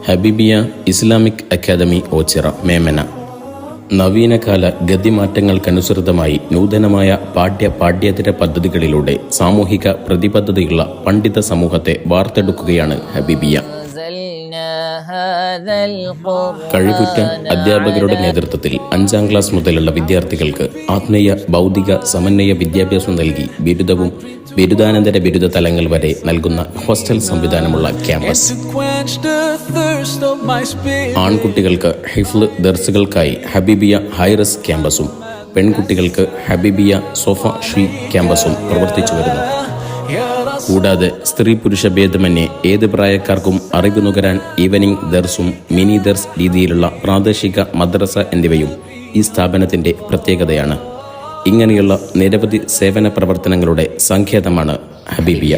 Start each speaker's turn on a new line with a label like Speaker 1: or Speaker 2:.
Speaker 1: ഹബീബിയ Islamic academy Ochira Memana. നവീനകാല ഗതിമാറ്റങ്ങൾക്കനുസൃതമായി നൂതനമായ പാഠ്യേതര പദ്ധതികളിലൂടെ സാമൂഹിക പ്രതിബദ്ധതയുള്ള പണ്ഡിത സമൂഹത്തെ വാർത്തെടുക്കുകയാണ് ഹബീബിയ. കഴിവുറ്റ അധ്യാപകരുടെ നേതൃത്വത്തിൽ 5ാം ക്ലാസ് മുതലുള്ള വിദ്യാർത്ഥികൾക്ക് ആത്മീയ ഭൗതിക സമന്വയ വിദ്യാഭ്യാസം നൽകി ബിരുദവും ബിരുദാനന്തര ബിരുദ തലങ്ങൾ വരെ നൽകുന്ന ഹോസ്റ്റൽ സംവിധാനമുള്ള ക്യാമ്പസ്. ആൺകുട്ടികൾക്ക് ഹിഫ്ള് ദർസുകൾക്കായി ഹബീബിയ ഹൈറസ് ക്യാമ്പസും പെൺകുട്ടികൾക്ക് ഹബീബിയ സോഫ ഷീ ക്യാമ്പസും പ്രവർത്തിച്ചു വരുന്നു. കൂടാതെ സ്ത്രീ പുരുഷ ഭേദമന്യേ ഏത് പ്രായക്കാർക്കും അറിവ് നുകരാൻ ഈവനിംഗ് ദർസും മിനി ദർസ് രീതിയിലുള്ള പ്രാദേശിക മദ്രസ എന്നിവയും ഈ സ്ഥാപനത്തിൻ്റെ പ്രത്യേകതയാണ്. ഇങ്ങനെയുള്ള നിരവധി സേവന പ്രവർത്തനങ്ങളുടെ സങ്കേതമാണ് ഹബീബിയ.